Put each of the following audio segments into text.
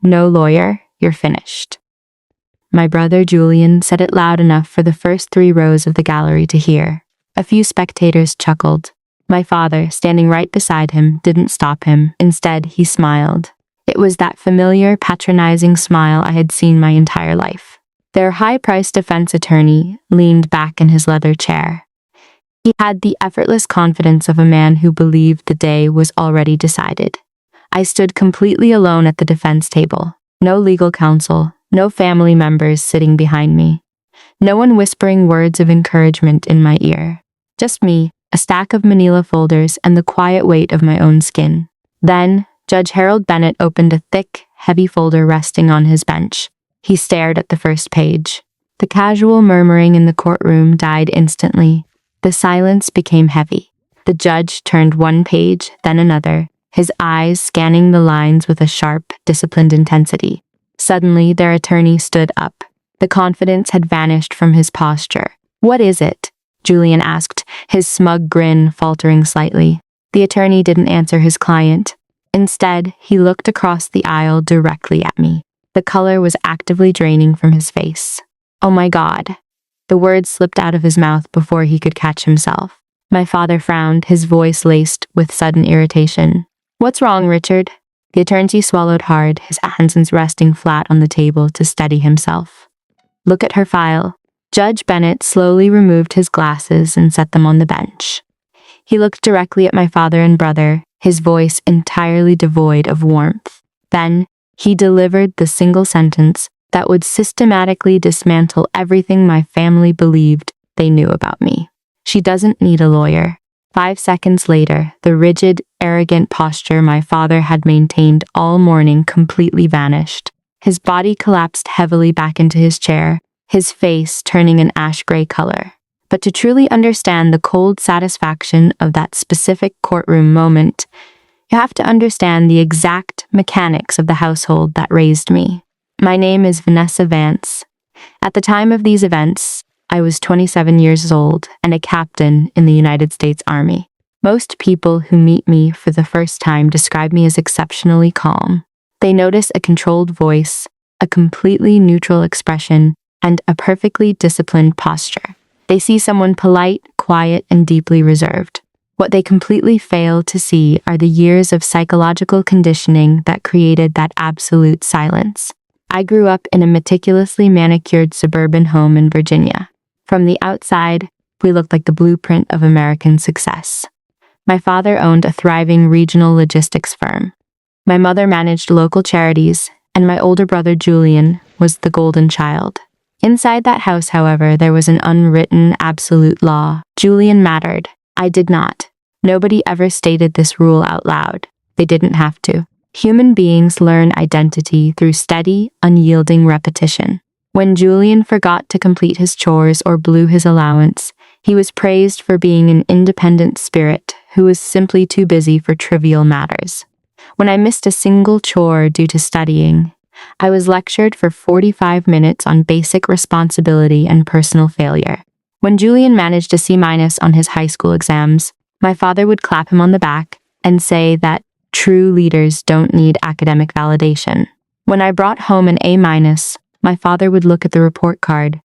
"No lawyer, you're finished." My brother Julian said it loud enough for the first 3 rows of the gallery to hear. A few spectators chuckled. My father, standing right beside him, didn't stop him. Instead, he smiled. It was that familiar, patronizing smile I had seen my entire life. Their high-priced defense attorney leaned back in his leather chair. He had the effortless confidence of a man who believed the day was already decided. I stood completely alone at the defense table. No legal counsel, no family members sitting behind me. No one whispering words of encouragement in my ear. Just me, a stack of manila folders, and the quiet weight of my own skin. Then, Judge Harold Bennett opened a thick, heavy folder resting on his bench. He stared at the first page. The casual murmuring in the courtroom died instantly. The silence became heavy. The judge turned one page, then another, his eyes scanning the lines with a sharp, disciplined intensity. Suddenly, their attorney stood up. The confidence had vanished from his posture. "What is it?" Julian asked, his smug grin faltering slightly. The attorney didn't answer his client. Instead, he looked across the aisle directly at me. The color was actively draining from his face. "Oh my God." The words slipped out of his mouth before he could catch himself. My father frowned, his voice laced with sudden irritation. "What's wrong, Richard?" The attorney swallowed hard, his hands resting flat on the table to steady himself. "Look at her file." Judge Bennett slowly removed his glasses and set them on the bench. He looked directly at my father and brother, his voice entirely devoid of warmth. Then, he delivered the single sentence that would systematically dismantle everything my family believed they knew about me. "She doesn't need a lawyer." 5 seconds later, the rigid, arrogant posture my father had maintained all morning completely vanished. His body collapsed heavily back into his chair, his face turning an ash-gray color. But to truly understand the cold satisfaction of that specific courtroom moment, you have to understand the exact mechanics of the household that raised me. My name is Vanessa Vance. At the time of these events, I was 27 years old and a captain in the United States Army. Most people who meet me for the first time describe me as exceptionally calm. They notice a controlled voice, a completely neutral expression, and a perfectly disciplined posture. They see someone polite, quiet, and deeply reserved. What they completely fail to see are the years of psychological conditioning that created that absolute silence. I grew up in a meticulously manicured suburban home in Virginia. From the outside, we looked like the blueprint of American success. My father owned a thriving regional logistics firm. My mother managed local charities, and my older brother Julian was the golden child. Inside that house, however, there was an unwritten absolute law. Julian mattered. I did not. Nobody ever stated this rule out loud. They didn't have to. Human beings learn identity through steady, unyielding repetition. When Julian forgot to complete his chores or blew his allowance, he was praised for being an independent spirit who was simply too busy for trivial matters. When I missed a single chore due to studying, I was lectured for 45 minutes on basic responsibility and personal failure. When Julian managed a C- on his high school exams, my father would clap him on the back and say that true leaders don't need academic validation. When I brought home an A-, my father would look at the report card,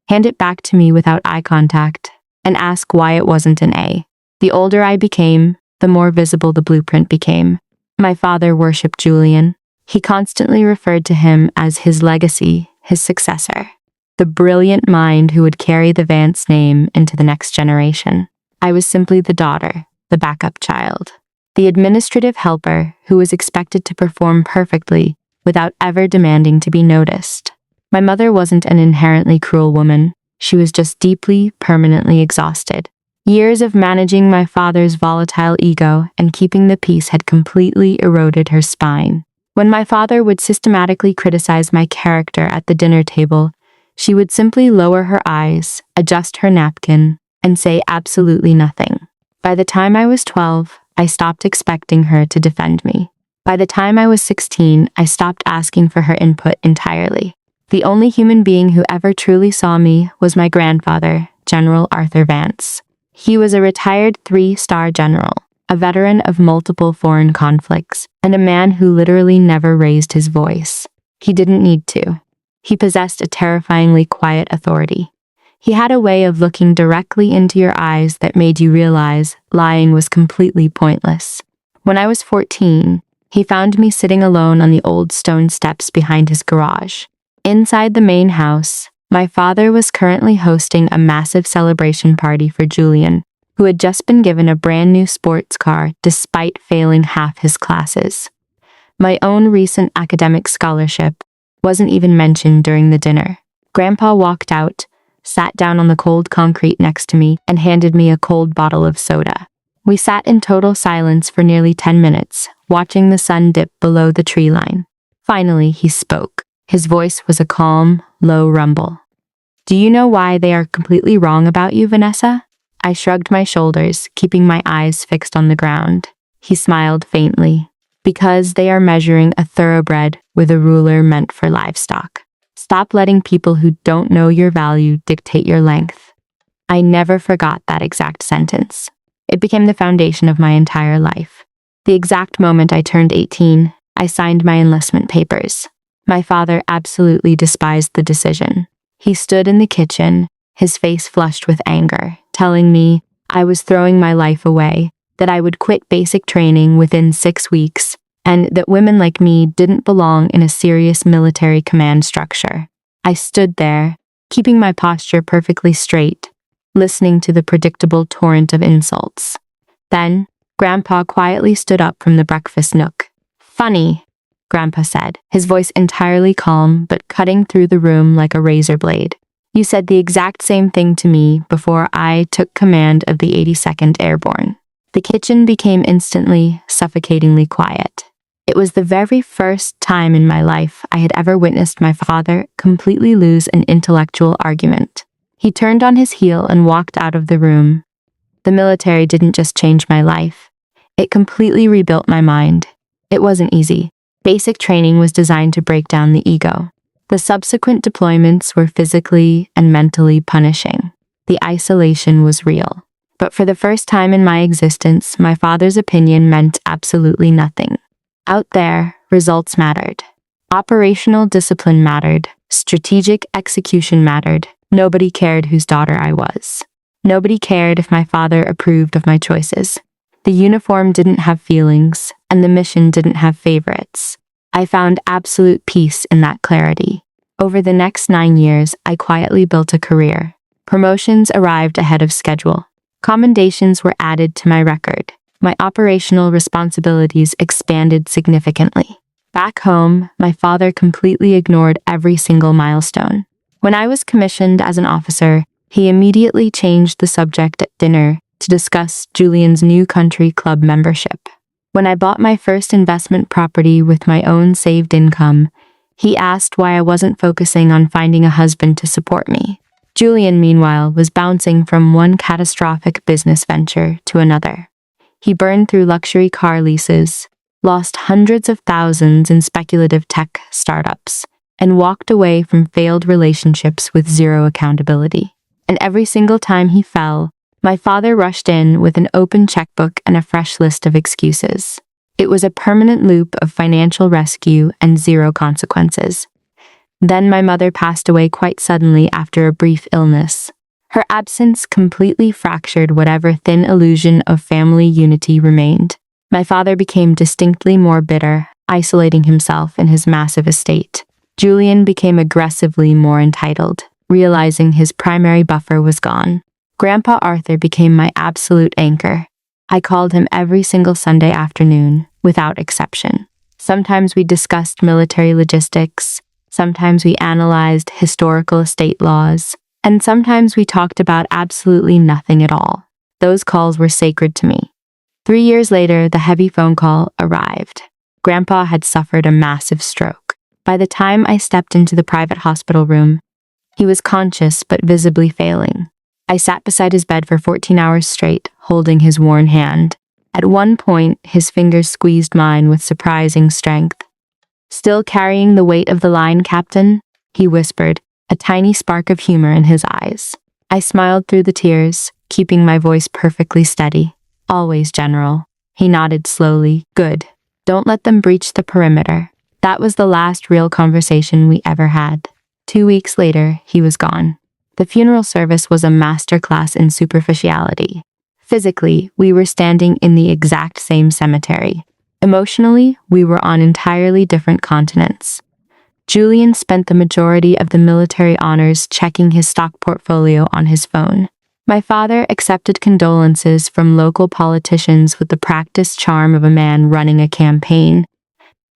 hand it back to me without eye contact, and ask why it wasn't an A. The older I became, the more visible the blueprint became. My father worshipped Julian. He constantly referred to him as his legacy, his successor, the brilliant mind who would carry the Vance name into the next generation. I was simply the daughter, the backup child, the administrative helper who was expected to perform perfectly without ever demanding to be noticed. My mother wasn't an inherently cruel woman. She was just deeply, permanently exhausted. Years of managing my father's volatile ego and keeping the peace had completely eroded her spine. When my father would systematically criticize my character at the dinner table, she would simply lower her eyes, adjust her napkin, and say absolutely nothing. By the time I was 12, I stopped expecting her to defend me. By the time I was 16, I stopped asking for her input entirely. The only human being who ever truly saw me was my grandfather, General Arthur Vance. He was a retired 3-star general, a veteran of multiple foreign conflicts, and a man who literally never raised his voice. He didn't need to. He possessed a terrifyingly quiet authority. He had a way of looking directly into your eyes that made you realize lying was completely pointless. When I was 14, he found me sitting alone on the old stone steps behind his garage. Inside the main house, my father was currently hosting a massive celebration party for Julian, who had just been given a brand new sports car despite failing half his classes. My own recent academic scholarship wasn't even mentioned during the dinner. Grandpa walked out, sat down on the cold concrete next to me, and handed me a cold bottle of soda. We sat in total silence for nearly 10 minutes, watching the sun dip below the tree line. Finally, he spoke. His voice was a calm, low rumble. "Do you know why they are completely wrong about you, Vanessa?" I shrugged my shoulders, keeping my eyes fixed on the ground. He smiled faintly. "Because they are measuring a thoroughbred with a ruler meant for livestock. Stop letting people who don't know your value dictate your length." I never forgot that exact sentence. It became the foundation of my entire life. The exact moment I turned 18, I signed my enlistment papers. My father absolutely despised the decision. He stood in the kitchen, his face flushed with anger, telling me I was throwing my life away, that I would quit basic training within 6 weeks, and that women like me didn't belong in a serious military command structure. I stood there, keeping my posture perfectly straight, listening to the predictable torrent of insults. Then, Grandpa quietly stood up from the breakfast nook. "Funny," Grandpa said, his voice entirely calm but cutting through the room like a razor blade. "You said the exact same thing to me before I took command of the 82nd Airborne." The kitchen became instantly, suffocatingly quiet. It was the very first time in my life I had ever witnessed my father completely lose an intellectual argument. He turned on his heel and walked out of the room. The military didn't just change my life. It completely rebuilt my mind. It wasn't easy. Basic training was designed to break down the ego. The subsequent deployments were physically and mentally punishing. The isolation was real. But for the first time in my existence, my father's opinion meant absolutely nothing. Out there, results mattered. Operational discipline mattered. Strategic execution mattered. Nobody cared whose daughter I was. Nobody cared if my father approved of my choices. The uniform didn't have feelings, and the mission didn't have favorites. I found absolute peace in that clarity. Over the next 9 years, I quietly built a career. Promotions arrived ahead of schedule. Commendations were added to my record. My operational responsibilities expanded significantly. Back home, my father completely ignored every single milestone. When I was commissioned as an officer, he immediately changed the subject at dinner to discuss Julian's new country club membership. When I bought my first investment property with my own saved income, he asked why I wasn't focusing on finding a husband to support me. Julian, meanwhile, was bouncing from one catastrophic business venture to another. He burned through luxury car leases, lost hundreds of thousands in speculative tech startups, and walked away from failed relationships with zero accountability. And every single time he fell, my father rushed in with an open checkbook and a fresh list of excuses. It was a permanent loop of financial rescue and zero consequences. Then my mother passed away quite suddenly after a brief illness. Her absence completely fractured whatever thin illusion of family unity remained. My father became distinctly more bitter, isolating himself in his massive estate. Julian became aggressively more entitled, realizing his primary buffer was gone. Grandpa Arthur became my absolute anchor. I called him every single Sunday afternoon, without exception. Sometimes we discussed military logistics, sometimes we analyzed historical estate laws, and sometimes we talked about absolutely nothing at all. Those calls were sacred to me. 3 years later, the heavy phone call arrived. Grandpa had suffered a massive stroke. By the time I stepped into the private hospital room, he was conscious but visibly failing. I sat beside his bed for 14 hours straight, holding his worn hand. At one point, his fingers squeezed mine with surprising strength. "Still carrying the weight of the line, Captain?" he whispered, a tiny spark of humor in his eyes. I smiled through the tears, keeping my voice perfectly steady. "Always, General." He nodded slowly. "Good. Don't let them breach the perimeter. That was the last real conversation we ever had. 2 weeks later, he was gone. The funeral service was a masterclass in superficiality. Physically, we were standing in the exact same cemetery. Emotionally, we were on entirely different continents. Julian spent the majority of the military honors checking his stock portfolio on his phone. My father accepted condolences from local politicians with the practiced charm of a man running a campaign.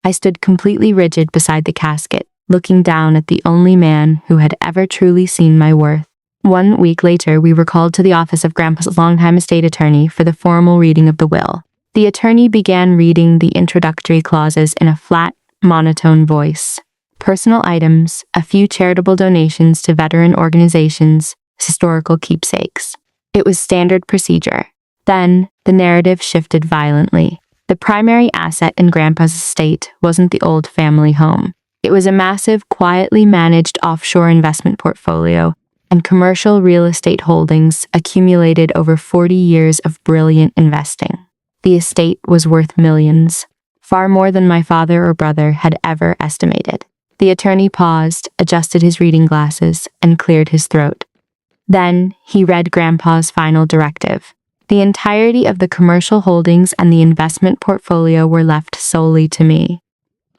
I stood completely rigid beside the casket, looking down at the only man who had ever truly seen my worth. 1 week later, we were called to the office of Grandpa's longtime estate attorney for the formal reading of the will. The attorney began reading the introductory clauses in a flat, monotone voice. Personal items, a few charitable donations to veteran organizations, historical keepsakes. It was standard procedure. Then, the narrative shifted violently. The primary asset in Grandpa's estate wasn't the old family home. It was a massive, quietly managed offshore investment portfolio and commercial real estate holdings accumulated over 40 years of brilliant investing. The estate was worth millions, far more than my father or brother had ever estimated. The attorney paused, adjusted his reading glasses, and cleared his throat. Then, he read Grandpa's final directive. The entirety of the commercial holdings and the investment portfolio were left solely to me.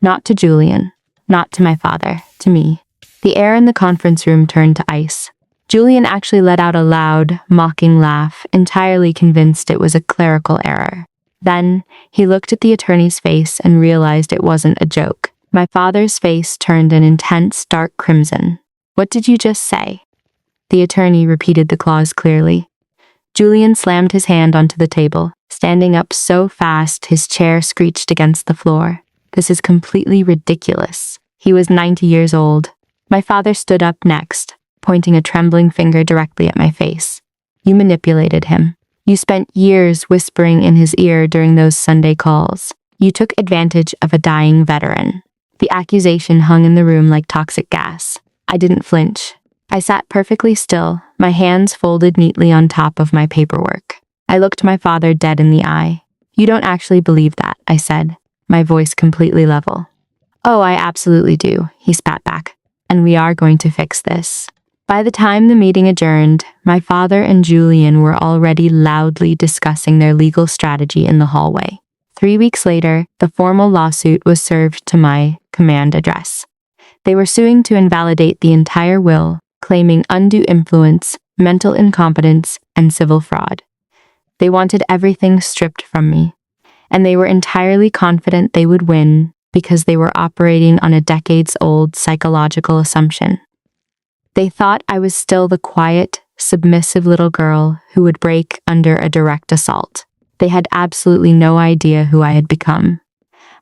Not to Julian. Not to my father. To me. The air in the conference room turned to ice. Julian actually let out a loud, mocking laugh, entirely convinced it was a clerical error. Then, he looked at the attorney's face and realized it wasn't a joke. My father's face turned an intense, dark crimson. "What did you just say?" The attorney repeated the clause clearly. Julian slammed his hand onto the table, standing up so fast his chair screeched against the floor. "This is completely ridiculous." He was 90 years old. My father stood up next, pointing a trembling finger directly at my face. "You manipulated him. You spent years whispering in his ear during those Sunday calls. You took advantage of a dying veteran." The accusation hung in the room like toxic gas. I didn't flinch. I sat perfectly still, my hands folded neatly on top of my paperwork. I looked my father dead in the eye. "You don't actually believe that," I said, my voice completely level. "Oh, I absolutely do," he spat back. "And we are going to fix this." By the time the meeting adjourned, my father and Julian were already loudly discussing their legal strategy in the hallway. 3 weeks later, the formal lawsuit was served to my command address. They were suing to invalidate the entire will, claiming undue influence, mental incompetence, and civil fraud. They wanted everything stripped from me, and they were entirely confident they would win because they were operating on a decades-old psychological assumption. They thought I was still the quiet, submissive little girl who would break under a direct assault. They had absolutely no idea who I had become.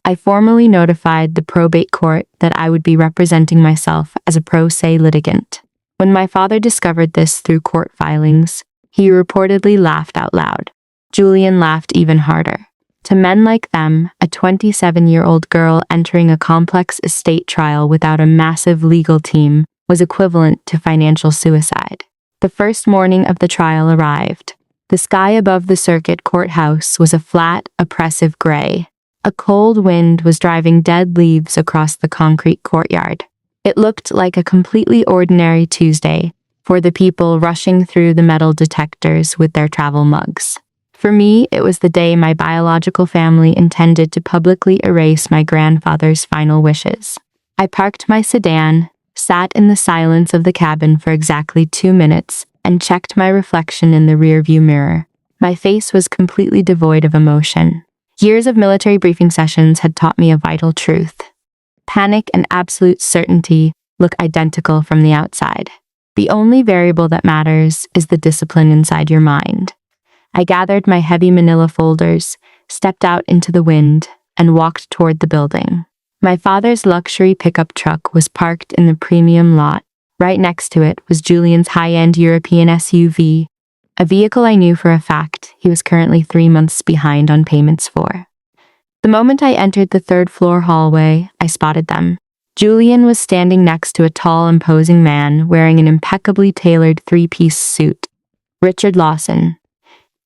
I formally notified the probate court that I would be representing myself as a pro se litigant. When my father discovered this through court filings, he reportedly laughed out loud. Julian laughed even harder. To men like them, a 27-year-old girl entering a complex estate trial without a massive legal team was equivalent to financial suicide. The first morning of the trial arrived. The sky above the circuit courthouse was a flat, oppressive gray. A cold wind was driving dead leaves across the concrete courtyard. It looked like a completely ordinary Tuesday for the people rushing through the metal detectors with their travel mugs. For me, it was the day my biological family intended to publicly erase my grandfather's final wishes. I parked my sedan, sat in the silence of the cabin for exactly 2 minutes, and checked my reflection in the rearview mirror. My face was completely devoid of emotion. Years of military briefing sessions had taught me a vital truth. Panic and absolute certainty look identical from the outside. The only variable that matters is the discipline inside your mind. I gathered my heavy manila folders, stepped out into the wind, and walked toward the building. My father's luxury pickup truck was parked in the premium lot. Right next to it was Julian's high-end European SUV, a vehicle I knew for a fact he was currently 3 months behind on payments for. The moment I entered the third-floor hallway, I spotted them. Julian was standing next to a tall, imposing man wearing an impeccably tailored 3-piece suit. Richard Lawson.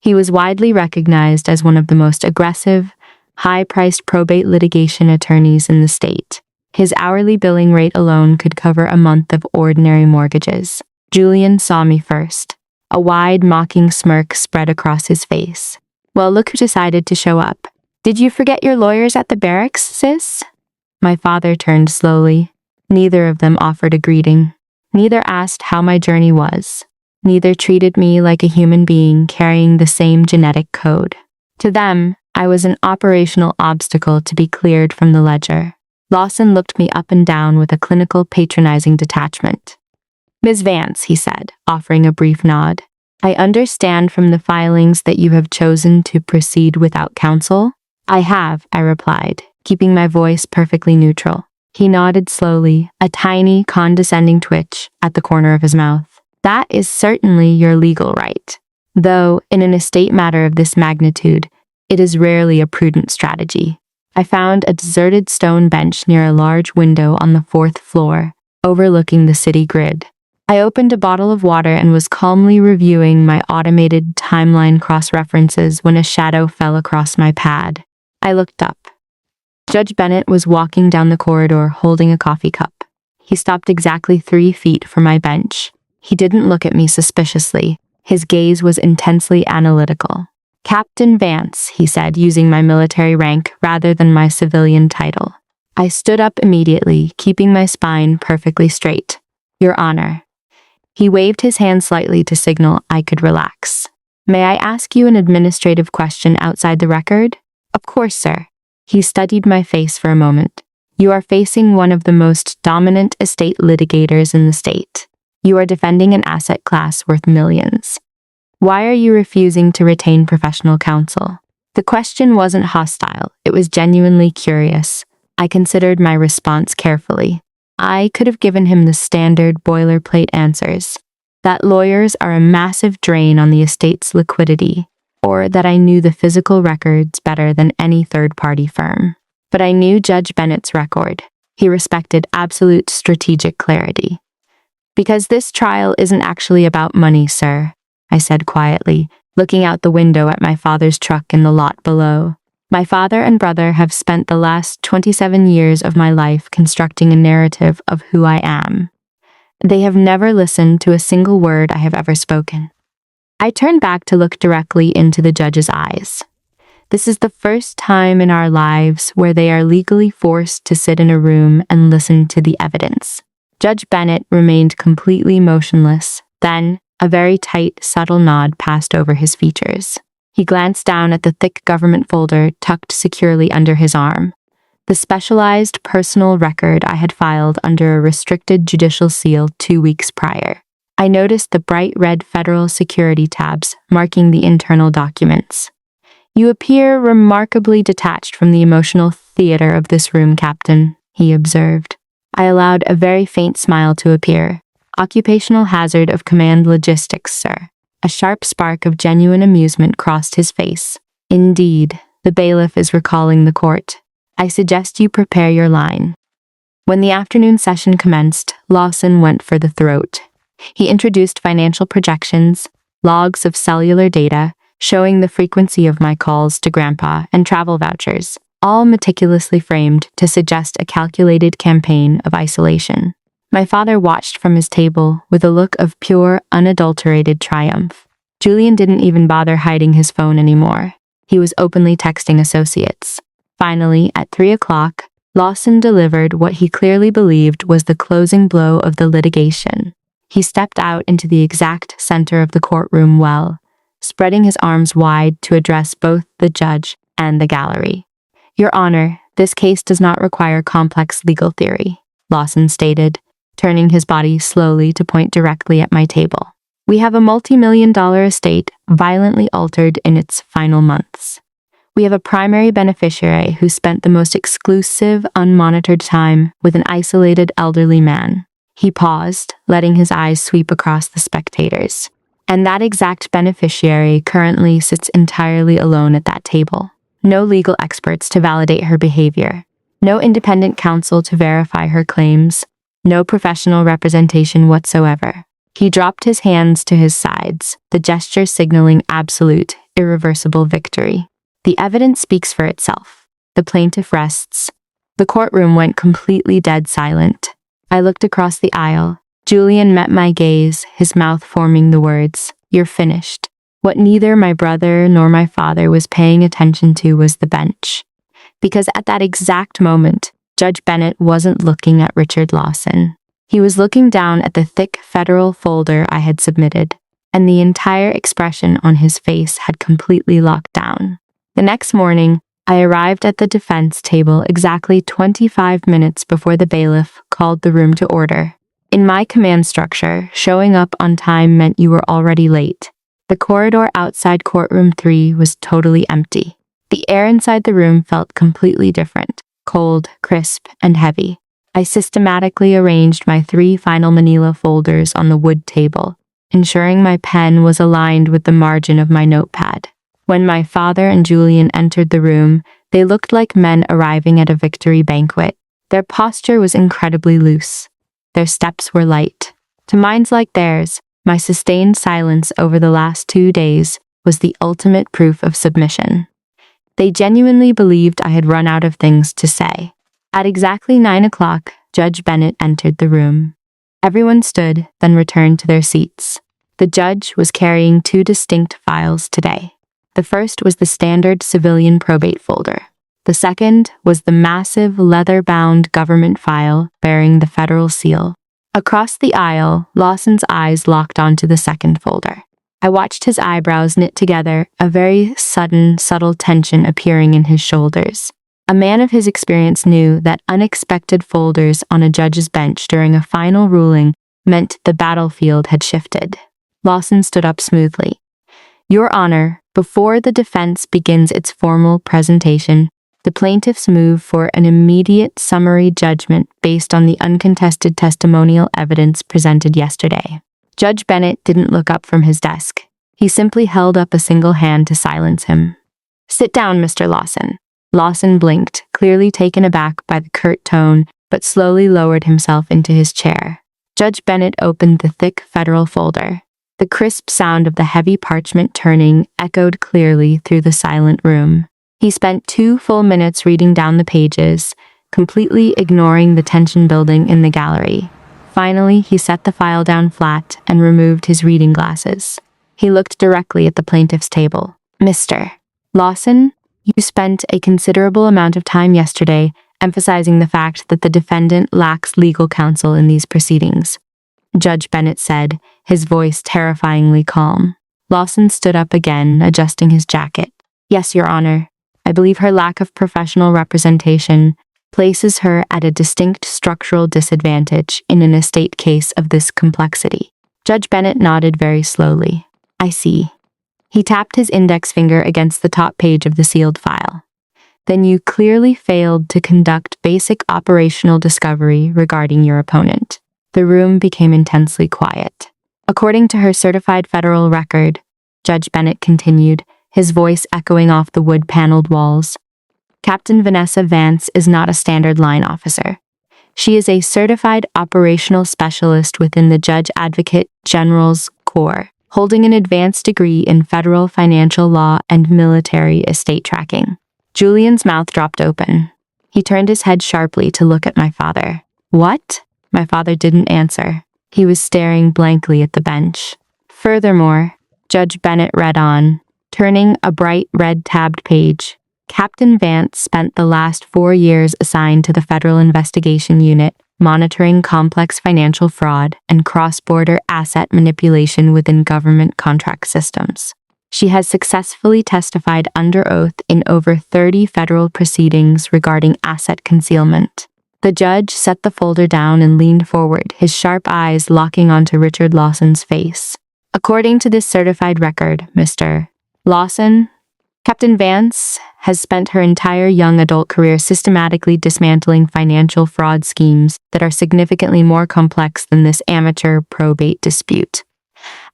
He was widely recognized as one of the most aggressive, high-priced probate litigation attorneys in the state. His hourly billing rate alone could cover a month of ordinary mortgages. Julian saw me first. A wide, mocking smirk spread across his face. Well, look who decided to show up. Did you forget your lawyers at the barracks, sis? My father turned slowly. Neither of them offered a greeting. Neither asked how my journey was. Neither treated me like a human being carrying the same genetic code. To them, I was an operational obstacle to be cleared from the ledger. Lawson looked me up and down with a clinical, patronizing detachment. Ms. Vance, he said, offering a brief nod. I understand from the filings that you have chosen to proceed without counsel? I have, I replied, keeping my voice perfectly neutral. He nodded slowly, a tiny, condescending twitch at the corner of his mouth. That is certainly your legal right. Though, in an estate matter of this magnitude, it is rarely a prudent strategy. I found a deserted stone bench near a large window on the 4th floor, overlooking the city grid. I opened a bottle of water and was calmly reviewing my automated timeline cross-references when a shadow fell across my pad. I looked up. Judge Bennett was walking down the corridor holding a coffee cup. He stopped exactly 3 feet from my bench. He didn't look at me suspiciously. His gaze was intensely analytical. Captain Vance, he said, using my military rank rather than my civilian title. I stood up immediately, keeping my spine perfectly straight. Your Honor. He waved his hand slightly to signal I could relax. May I ask you an administrative question outside the record? Of course, sir. He studied my face for a moment. You are facing one of the most dominant estate litigators in the state. You are defending an asset class worth millions. Why are you refusing to retain professional counsel? The question wasn't hostile. It was genuinely curious. I considered my response carefully. I could have given him the standard boilerplate answers. That lawyers are a massive drain on the estate's liquidity, or that I knew the physical records better than any third-party firm. But I knew Judge Bennett's record. He respected absolute strategic clarity. Because this trial isn't actually about money, sir, I said quietly, looking out the window at my father's truck in the lot below. My father and brother have spent the last 27 years of my life constructing a narrative of who I am. They have never listened to a single word I have ever spoken. I turned back to look directly into the judge's eyes. This is the first time in our lives where they are legally forced to sit in a room and listen to the evidence. Judge Bennett remained completely motionless. Then, a very tight, subtle nod passed over his features. He glanced down at the thick government folder tucked securely under his arm. The specialized personal record I had filed under a restricted judicial seal 2 weeks prior. I noticed the bright red federal security tabs marking the internal documents. You appear remarkably detached from the emotional theater of this room, Captain, he observed. I allowed a very faint smile to appear. Occupational hazard of command logistics, sir. A sharp spark of genuine amusement crossed his face. Indeed, the bailiff is recalling the court. I suggest you prepare your line. When the afternoon session commenced, Lawson went for the throat. He introduced financial projections, logs of cellular data, showing the frequency of my calls to Grandpa, and travel vouchers, all meticulously framed to suggest a calculated campaign of isolation. My father watched from his table with a look of pure, unadulterated triumph. Julian didn't even bother hiding his phone anymore. He was openly texting associates. Finally, at 3 o'clock, Lawson delivered what he clearly believed was the closing blow of the litigation. He stepped out into the exact center of the courtroom well, spreading his arms wide to address both the judge and the gallery. Your Honor, this case does not require complex legal theory, Lawson stated, turning his body slowly to point directly at my table. We have a multi-million-dollar estate violently altered in its final months. We have a primary beneficiary who spent the most exclusive, unmonitored time with an isolated elderly man. He paused, letting his eyes sweep across the spectators. And that exact beneficiary currently sits entirely alone at that table. No legal experts to validate her behavior. No independent counsel to verify her claims. No professional representation whatsoever. He dropped his hands to his sides, the gesture signaling absolute, irreversible victory. The evidence speaks for itself. The plaintiff rests. The courtroom went completely dead silent. I looked across the aisle. Julian met my gaze, his mouth forming the words, "You're finished." What neither my brother nor my father was paying attention to was the bench. Because at that exact moment, Judge Bennett wasn't looking at Richard Lawson. He was looking down at the thick federal folder I had submitted, and the entire expression on his face had completely locked down. The next morning, I arrived at the defense table exactly 25 minutes before the bailiff called the room to order. In my command structure, showing up on time meant you were already late. The corridor outside courtroom 3 was totally empty. The air inside the room felt completely different, cold, crisp, and heavy. I systematically arranged my 3 final manila folders on the wood table, ensuring my pen was aligned with the margin of my notepad. When my father and Julian entered the room, they looked like men arriving at a victory banquet. Their posture was incredibly loose. Their steps were light. To minds like theirs, my sustained silence over the last 2 days was the ultimate proof of submission. They genuinely believed I had run out of things to say. At exactly 9 o'clock, Judge Bennett entered the room. Everyone stood, then returned to their seats. The judge was carrying 2 distinct files today. The first was the standard civilian probate folder. The second was the massive leather-bound government file bearing the federal seal. Across the aisle, Lawson's eyes locked onto the second folder. I watched his eyebrows knit together, a very sudden, subtle tension appearing in his shoulders. A man of his experience knew that unexpected folders on a judge's bench during a final ruling meant the battlefield had shifted. Lawson stood up smoothly. "Your Honor, before the defense begins its formal presentation, the plaintiffs move for an immediate summary judgment based on the uncontested testimonial evidence presented yesterday." Judge Bennett didn't look up from his desk. He simply held up a single hand to silence him. "Sit down, Mr. Lawson." Lawson blinked, clearly taken aback by the curt tone, but slowly lowered himself into his chair. Judge Bennett opened the thick federal folder. The crisp sound of the heavy parchment turning echoed clearly through the silent room. He spent 2 full minutes reading down the pages, completely ignoring the tension building in the gallery. Finally, he set the file down flat and removed his reading glasses. He looked directly at the plaintiff's table. "Mr. Lawson, you spent a considerable amount of time yesterday emphasizing the fact that the defendant lacks legal counsel in these proceedings," Judge Bennett said, his voice terrifyingly calm. Lawson stood up again, adjusting his jacket. "Yes, Your Honor. I believe her lack of professional representation places her at a distinct structural disadvantage in an estate case of this complexity." Judge Bennett nodded very slowly. "I see." He tapped his index finger against the top page of the sealed file. "Then you clearly failed to conduct basic operational discovery regarding your opponent." The room became intensely quiet. "According to her certified federal record," Judge Bennett continued, his voice echoing off the wood-paneled walls, "Captain Vanessa Vance is not a standard line officer. She is a certified operational specialist within the Judge Advocate General's Corps, holding an advanced degree in federal financial law and military estate tracking." Julian's mouth dropped open. He turned his head sharply to look at my father. "What?" My father didn't answer. He was staring blankly at the bench. "Furthermore," Judge Bennett read on, turning a bright red-tabbed page, "Captain Vance spent the last 4 years assigned to the Federal Investigation Unit, monitoring complex financial fraud and cross-border asset manipulation within government contract systems. She has successfully testified under oath in over 30 federal proceedings regarding asset concealment." The judge set the folder down and leaned forward, his sharp eyes locking onto Richard Lawson's face. "According to this certified record, Mr. Lawson, Captain Vance has spent her entire young adult career systematically dismantling financial fraud schemes that are significantly more complex than this amateur probate dispute."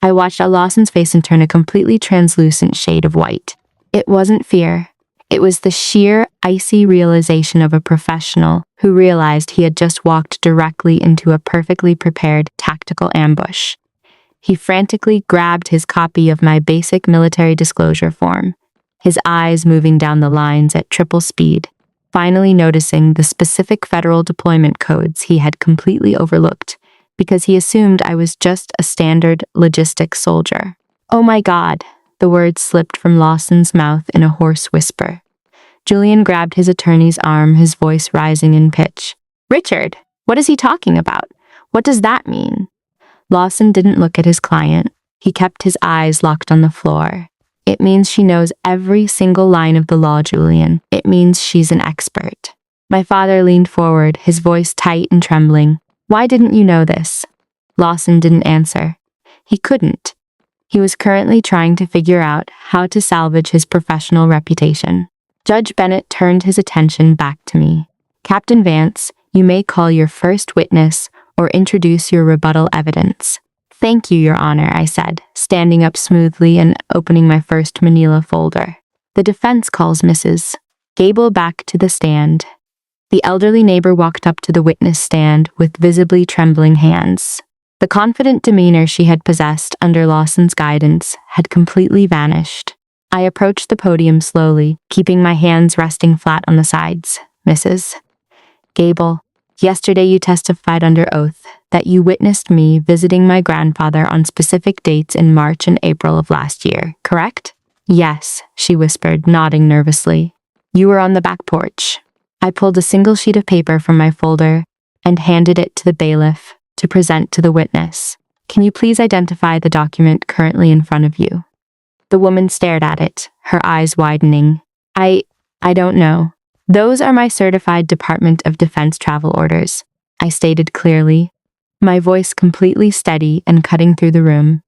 I watched Lawson's face and turn a completely translucent shade of white. It wasn't fear. It was the sheer, icy realization of a professional who realized he had just walked directly into a perfectly prepared tactical ambush. He frantically grabbed his copy of my basic military disclosure form, his eyes moving down the lines at triple speed. finally noticing the specific federal deployment codes he had completely overlooked because he assumed I was just a standard logistics soldier. "Oh my God," the words slipped from Lawson's mouth in a hoarse whisper. Julian grabbed his attorney's arm, his voice rising in pitch. "Richard, what is he talking about? What does that mean?" Lawson didn't look at his client. He kept his eyes locked on the floor. "It means she knows every single line of the law, Julian. It means she's an expert." My father leaned forward, his voice tight and trembling. "Why didn't you know this?" Lawson didn't answer. He couldn't. He was currently trying to figure out how to salvage his professional reputation. Judge Bennett turned his attention back to me. "Captain Vance, you may call your first witness or introduce your rebuttal evidence." "Thank you, Your Honor," I said, standing up smoothly and opening my first manila folder. "The defense calls Mrs. Gable back to the stand." The elderly neighbor walked up to the witness stand with visibly trembling hands. The confident demeanor she had possessed under Lawson's guidance had completely vanished. I approached the podium slowly, keeping my hands resting flat on the sides. "Mrs. Gable, yesterday you testified under oath that you witnessed me visiting my grandfather on specific dates in March and April of last year, correct?" "Yes," she whispered, nodding nervously. "You were on the back porch." I pulled a single sheet of paper from my folder and handed it to the bailiff to present to the witness. "Can you please identify the document currently in front of you?" The woman stared at it, her eyes widening. I don't know. Those are my certified Department of Defense travel orders," I stated clearly, my voice completely steady and cutting through the room.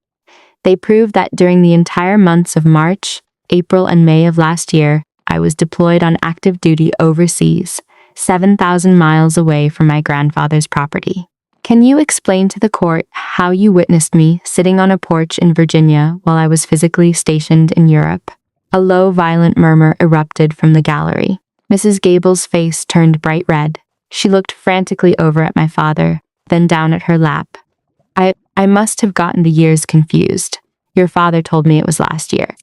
"They prove that during the entire months of March, April, and May of last year, I was deployed on active duty overseas, 7,000 miles away from my grandfather's property. Can you explain to the court how you witnessed me sitting on a porch in Virginia while I was physically stationed in Europe?" A low, violent murmur erupted from the gallery. Mrs. Gable's face turned bright red. She looked frantically over at my father, then down at her lap. I must have gotten the years confused. Your father told me it was last year."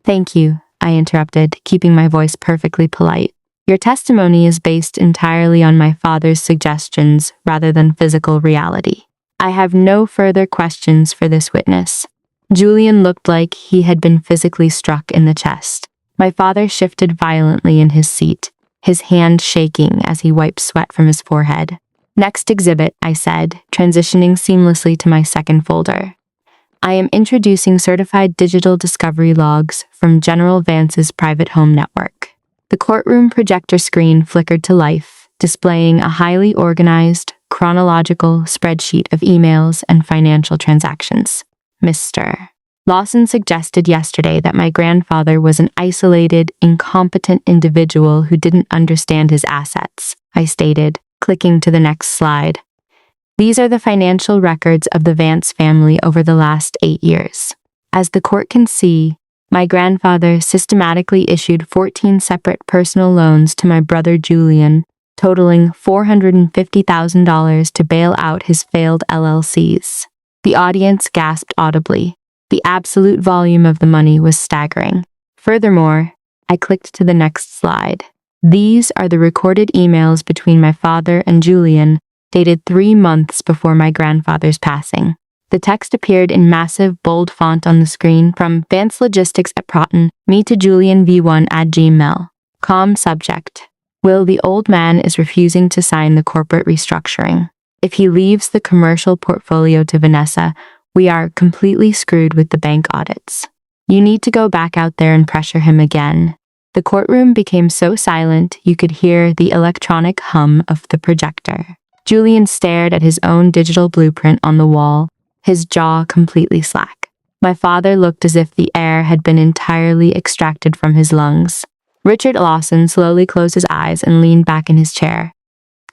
"Thank you," I interrupted, keeping my voice perfectly polite. "Your testimony is based entirely on my father's suggestions rather than physical reality. I have no further questions for this witness." Julian looked like he had been physically struck in the chest. My father shifted violently in his seat, his hand shaking as he wiped sweat from his forehead. "Next exhibit," I said, transitioning seamlessly to my second folder. "I am introducing certified digital discovery logs from General Vance's private home network." The courtroom projector screen flickered to life, displaying a highly organized, chronological spreadsheet of emails and financial transactions. "Mr. Lawson suggested yesterday that my grandfather was an isolated, incompetent individual who didn't understand his assets," I stated, clicking to the next slide. "These are the financial records of the Vance family over the last 8 years. As the court can see, my grandfather systematically issued 14 separate personal loans to my brother Julian, totaling $450,000 to bail out his failed LLCs. The audience gasped audibly. The absolute volume of the money was staggering. Furthermore, I clicked to the next slide. These are the recorded emails between my father and Julian, dated 3 months before my grandfather's passing. The text appeared in massive, bold font on the screen from Vance Logistics at Proton, me to Julian V1 at Gmail. Calm subject. Will the old man is refusing to sign the corporate restructuring. If he leaves the commercial portfolio to Vanessa, we are completely screwed with the bank audits. You need to go back out there and pressure him again. The courtroom became so silent you could hear the electronic hum of the projector. Julian stared at his own digital blueprint on the wall, his jaw completely slack. My father looked as if the air had been entirely extracted from his lungs. Richard Lawson slowly closed his eyes and leaned back in his chair,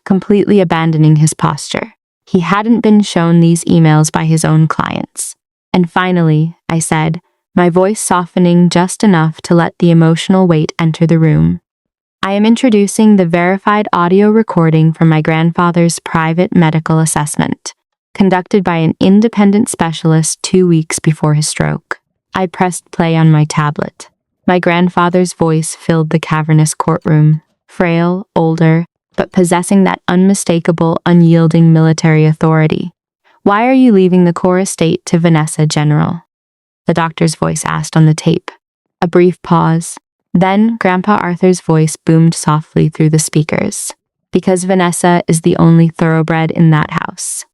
completely abandoning his posture. He hadn't been shown these emails by his own clients. And finally, I said, my voice softening just enough to let the emotional weight enter the room. I am introducing the verified audio recording from my grandfather's private medical assessment, conducted by an independent specialist 2 weeks before his stroke. I pressed play on my tablet. My grandfather's voice filled the cavernous courtroom. frail, older, but possessing that unmistakable, unyielding military authority. "Why are you leaving the core estate to Vanessa, General?" the doctor's voice asked on the tape. A brief pause. Then Grandpa Arthur's voice boomed softly through the speakers. "Because Vanessa is the only thoroughbred in that house.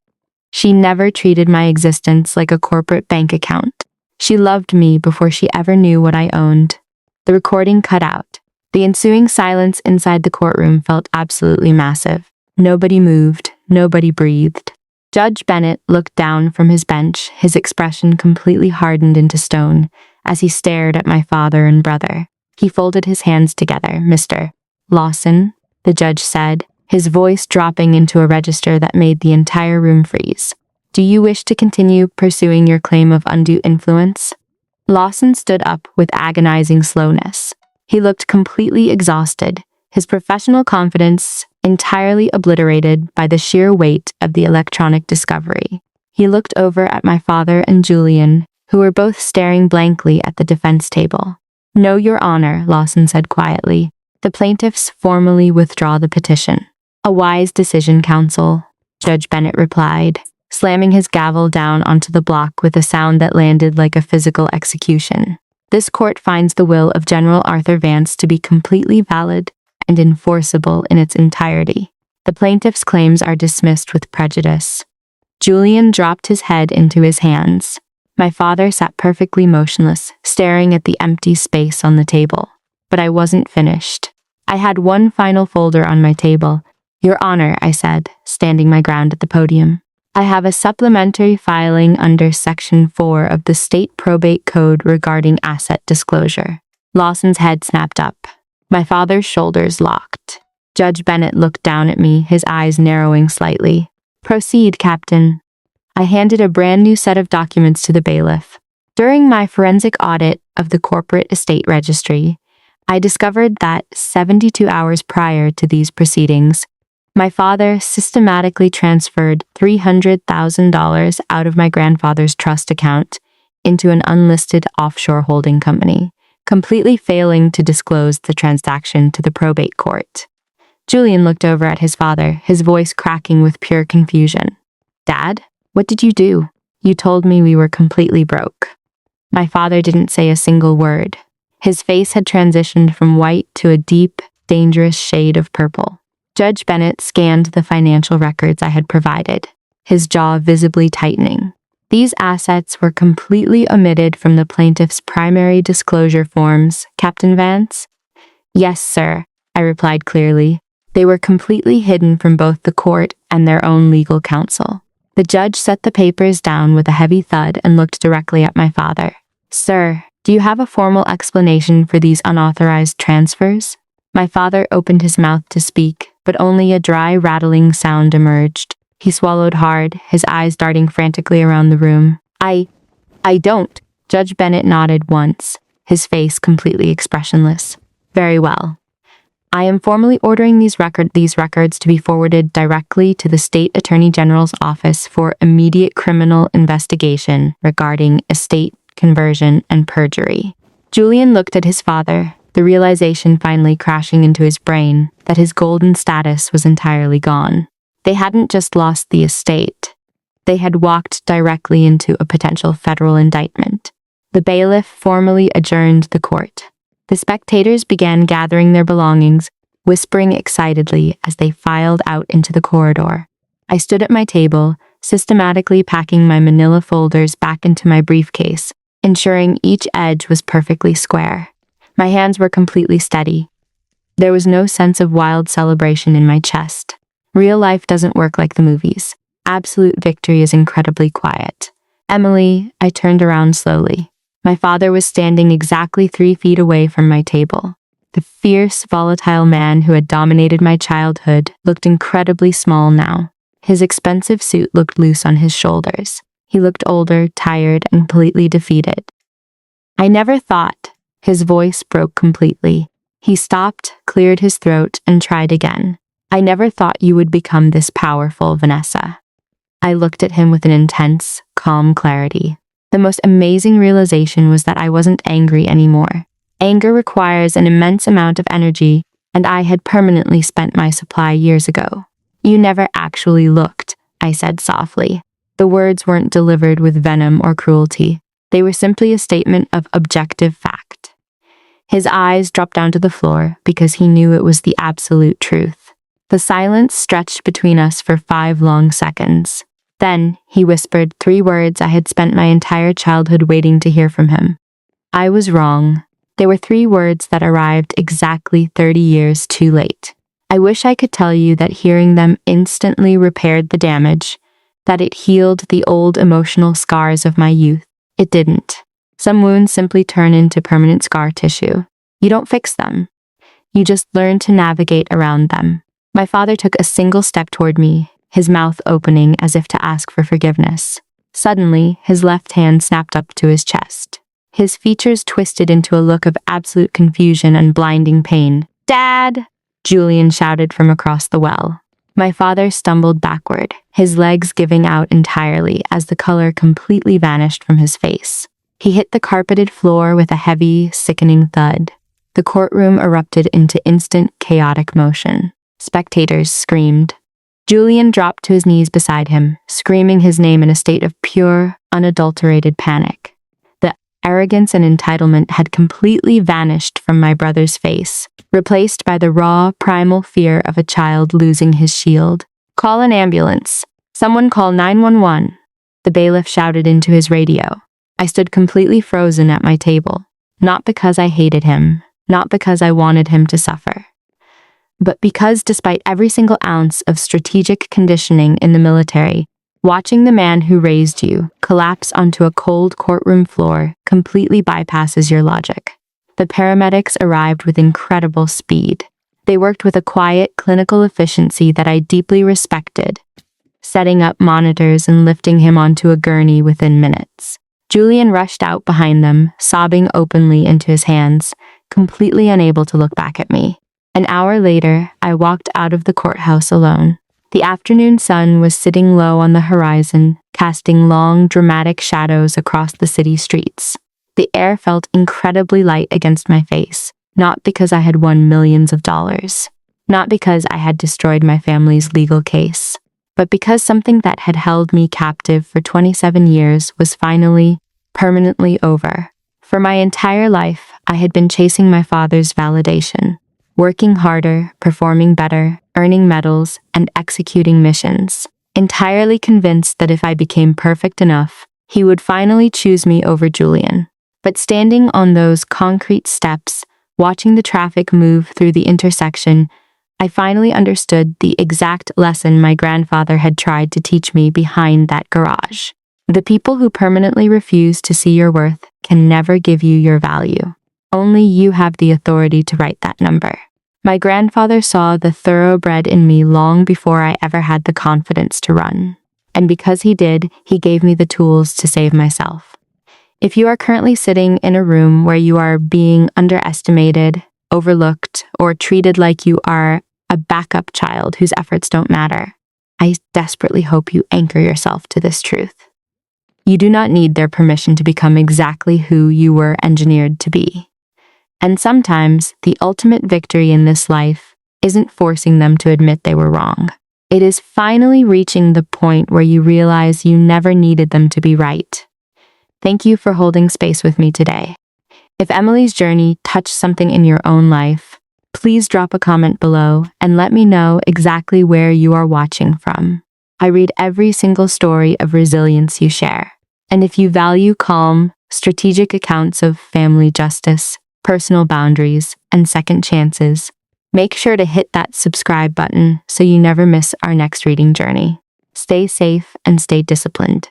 She never treated my existence like a corporate bank account. She loved me before she ever knew what I owned." The recording cut out. The ensuing silence inside the courtroom felt absolutely massive. Nobody moved, nobody breathed. Judge Bennett looked down from his bench, his expression completely hardened into stone, as he stared at my father and brother. He folded his hands together. "Mr. Lawson," the judge said, his voice dropping into a register that made the entire room freeze. "Do you wish to continue pursuing your claim of undue influence?" Lawson stood up with agonizing slowness. He looked completely exhausted, his professional confidence entirely obliterated by the sheer weight of the electronic discovery. He looked over at my father and Julian, who were both staring blankly at the defense table. "No, Your Honor," Lawson said quietly. "The plaintiffs formally withdraw the petition." "A wise decision, counsel," Judge Bennett replied, slamming his gavel down onto the block with a sound that landed like a physical execution. "This court finds the will of General Arthur Vance to be completely valid and enforceable in its entirety. The plaintiff's claims are dismissed with prejudice." Julian dropped his head into his hands. My father sat perfectly motionless, staring at the empty space on the table. But I wasn't finished. I had one final folder on my table. "Your Honor," I said, standing my ground at the podium. "I have a supplementary filing under Section 4 of the State Probate Code regarding asset disclosure." Lawson's head snapped up. My father's shoulders locked. Judge Bennett looked down at me, his eyes narrowing slightly. "Proceed, Captain." I handed a brand new set of documents to the bailiff. During my forensic audit of the corporate estate registry, I discovered that 72 hours prior to these proceedings, my father systematically transferred $300,000 out of my grandfather's trust account into an unlisted offshore holding company, completely failing to disclose the transaction to the probate court. Julian looked over at his father, his voice cracking with pure confusion. "Dad, what did you do? You told me we were completely broke." My father didn't say a single word. His face had transitioned from white to a deep, dangerous shade of purple. Judge Bennett scanned the financial records I had provided, his jaw visibly tightening. "These assets were completely omitted from the plaintiff's primary disclosure forms, Captain Vance?" "Yes, sir," I replied clearly. "They were completely hidden from both the court and their own legal counsel." The judge set the papers down with a heavy thud and looked directly at my father. "Sir, do you have a formal explanation for these unauthorized transfers?" My father opened his mouth to speak, but only a dry, rattling sound emerged. He swallowed hard, his eyes darting frantically around the room. I don't." Judge Bennett nodded once, his face completely expressionless. "Very well. I am formally ordering these records to be forwarded directly to the State Attorney General's office for immediate criminal investigation regarding estate conversion and perjury." Julian looked at his father, the realization finally crashing into his brain that his golden status was entirely gone. They hadn't just lost the estate. They had walked directly into a potential federal indictment. The bailiff formally adjourned the court. The spectators began gathering their belongings, whispering excitedly as they filed out into the corridor. I stood at my table, systematically packing my manila folders back into my briefcase, ensuring each edge was perfectly square. My hands were completely steady. There was no sense of wild celebration in my chest. Real life doesn't work like the movies. Absolute victory is incredibly quiet. "Emily," I turned around slowly. My father was standing exactly 3 feet away from my table. The fierce, volatile man who had dominated my childhood looked incredibly small now. His expensive suit looked loose on his shoulders. He looked older, tired, and completely defeated. "I never thought." His voice broke completely. He stopped, cleared his throat, and tried again. "I never thought you would become this powerful, Vanessa." I looked at him with an intense, calm clarity. The most amazing realization was that I wasn't angry anymore. Anger requires an immense amount of energy, and I had permanently spent my supply years ago. You never actually looked, I said softly. The words weren't delivered with venom or cruelty. They were simply a statement of objective fact. His eyes dropped down to the floor because he knew it was the absolute truth. The silence stretched between us for 5 long seconds. Then, he whispered 3 words I had spent my entire childhood waiting to hear from him. I was wrong. They were 3 words that arrived exactly 30 years too late. I wish I could tell you that hearing them instantly repaired the damage, that it healed the old emotional scars of my youth. It didn't. Some wounds simply turn into permanent scar tissue. You don't fix them. You just learn to navigate around them. My father took a single step toward me, his mouth opening as if to ask for forgiveness. Suddenly, his left hand snapped up to his chest. His features twisted into a look of absolute confusion and blinding pain. "Dad!" Julian shouted from across the well. My father stumbled backward, his legs giving out entirely as the color completely vanished from his face. He hit the carpeted floor with a heavy, sickening thud. The courtroom erupted into instant, chaotic motion. Spectators screamed. Julian dropped to his knees beside him, screaming his name in a state of pure, unadulterated panic. The arrogance and entitlement had completely vanished from my brother's face, replaced by the raw, primal fear of a child losing his shield. "Call an ambulance. Someone call 911. The bailiff shouted into his radio. I stood completely frozen at my table, not because I hated him, not because I wanted him to suffer, but because despite every single ounce of strategic conditioning in the military, watching the man who raised you collapse onto a cold courtroom floor completely bypasses your logic. The paramedics arrived with incredible speed. They worked with a quiet, clinical efficiency that I deeply respected, setting up monitors and lifting him onto a gurney within minutes. Julian rushed out behind them, sobbing openly into his hands, completely unable to look back at me. An hour later, I walked out of the courthouse alone. The afternoon sun was sitting low on the horizon, casting long, dramatic shadows across the city streets. The air felt incredibly light against my face, not because I had won millions of dollars, not because I had destroyed my family's legal case, but because something that had held me captive for 27 years was finally, permanently over. For my entire life, I had been chasing my father's validation, working harder, performing better, earning medals, and executing missions, entirely convinced that if I became perfect enough, he would finally choose me over Julian. But standing on those concrete steps, watching the traffic move through the intersection, I finally understood the exact lesson my grandfather had tried to teach me behind that garage. The people who permanently refuse to see your worth can never give you your value. Only you have the authority to write that number. My grandfather saw the thoroughbred in me long before I ever had the confidence to run. And because he did, he gave me the tools to save myself. If you are currently sitting in a room where you are being underestimated, overlooked, or treated like you are a backup child whose efforts don't matter, I desperately hope you anchor yourself to this truth. You do not need their permission to become exactly who you were engineered to be. And sometimes, the ultimate victory in this life isn't forcing them to admit they were wrong. It is finally reaching the point where you realize you never needed them to be right. Thank you for holding space with me today. If Emily's journey touched something in your own life, please drop a comment below and let me know exactly where you are watching from. I read every single story of resilience you share. And if you value calm, strategic accounts of family justice, personal boundaries, and second chances, make sure to hit that subscribe button so you never miss our next reading journey. Stay safe and stay disciplined.